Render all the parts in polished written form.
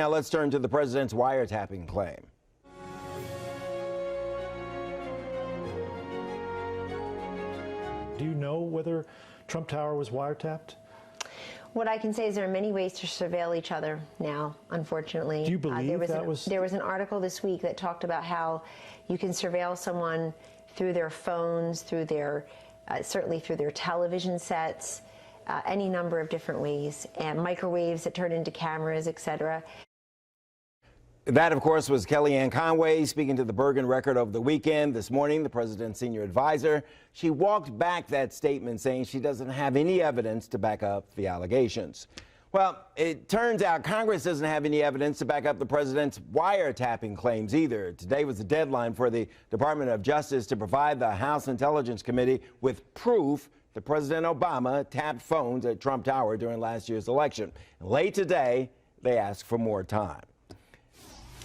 Now let's turn to the president's wiretapping claim. Do you know whether Trump Tower was wiretapped? What I can say is there are many ways to surveil each other now, unfortunately. Do you believe there was an article this week that talked about how you can surveil someone through their phones, through their, certainly through their television sets, any number of different ways, and microwaves that turn into cameras, etc. That, of course, was Kellyanne Conway speaking to the Bergen Record over the weekend. This morning, the president's senior advisor, she walked back that statement, saying she doesn't have any evidence to back up the allegations. Well, it turns out Congress doesn't have any evidence to back up the president's wiretapping claims either. Today was the deadline for the Department of Justice to provide the House Intelligence Committee with proof that President Obama tapped phones at Trump Tower during last year's election. Late today, they asked for more time.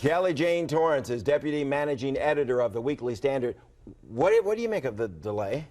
Jane Torrance is deputy managing editor of the Weekly Standard. What do you make of the delay?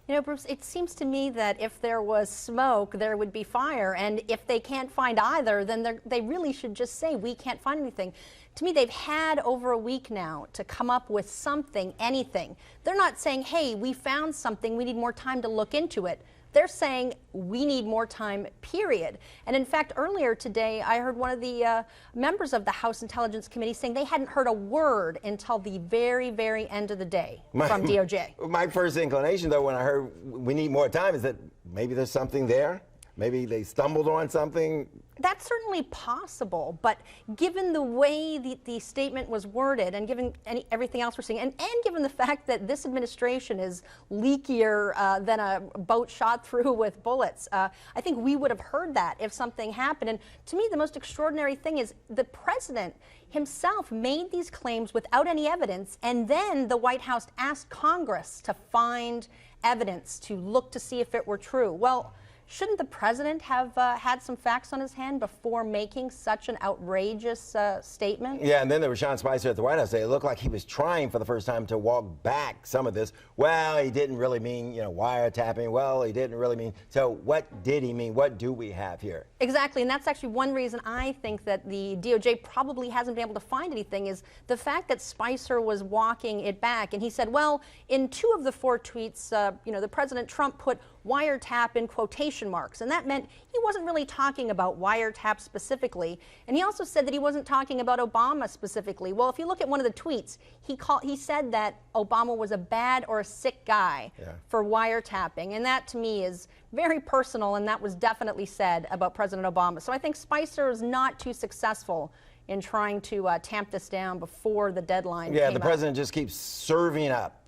You know, Bruce, it seems to me that if there was smoke, there would be fire. And if they can't find either, then they really should just say, we can't find anything. To me, they've had over a week now to come up with something, anything. They're not saying, hey, we found something, we need more time to look into it. They're saying we need more time, period. And in fact, earlier today, I heard one of the members of the House Intelligence Committee saying they hadn't heard a word until the very, very end of the day from DOJ. My first inclination, though, when I heard we need more time is that maybe there's something there. Maybe they stumbled on something. That's certainly possible, but given the way the statement was worded and given everything else we're seeing, and given the fact that this administration is leakier than a boat shot through with bullets, I think we would have heard that if something happened. And to me, the most extraordinary thing is the president himself made these claims without any evidence, and then the White House asked Congress to find evidence to look to see if it were true. Well, shouldn't the president have had some facts on his hand before making such an outrageous statement? Yeah, and then there was Sean Spicer at the White House. It looked like he was trying for the first time to walk back some of this. Well, he didn't really mean, wiretapping. Well, he didn't really mean. So what did he mean? What do we have here? Exactly, and that's actually one reason I think that the DOJ probably hasn't been able to find anything is the fact that Spicer was walking it back. And he said, well, in 2 of the 4 tweets, the President Trump put wiretap in quotation marks, and that meant he wasn't really talking about wiretap specifically. And he also said that he wasn't talking about Obama specifically. Well, if you look at one of the tweets, he said that Obama was a bad or a sick guy for wiretapping, and that to me is very personal, and that was definitely said about President Obama. So I think Spicer is not too successful in trying to tamp this down before the deadline came the president just keeps serving up,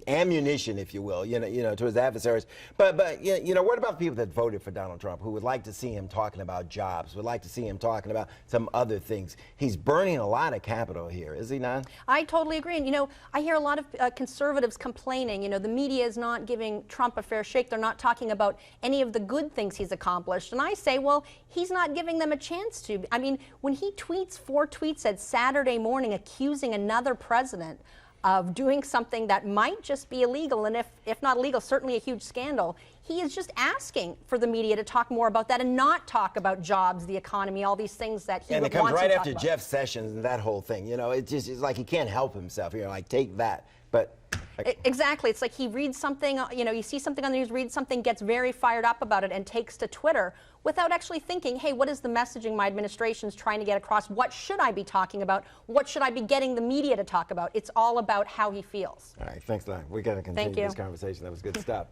ammunition, if you will, to his adversaries. But what about people that voted for Donald Trump who would like to see him talking about jobs, would like to see him talking about some other things? He's burning a lot of capital here, is he not? I totally agree. And, I hear a lot of conservatives complaining, the media is not giving Trump a fair shake. They're not talking about any of the good things he's accomplished. And I say, well, he's not giving them a chance to. I mean, when he tweets 4 tweets at Saturday morning accusing another president of doing something that might just be illegal, and if not illegal, certainly a huge scandal, he is just asking for the media to talk more about that and not talk about jobs, the economy, all these things that he would want to talk about. And it comes right after Jeff Sessions and that whole thing. It's like he can't help himself. Like, take that. But exactly. It's like he reads something, you see something on the news, reads something, gets very fired up about it, and takes to Twitter without actually thinking, hey, what is the messaging my administration's trying to get across? What should I be talking about? What should I be getting the media to talk about? It's all about how he feels. All right. Thanks, Don. We got to continue this conversation. That was good stuff.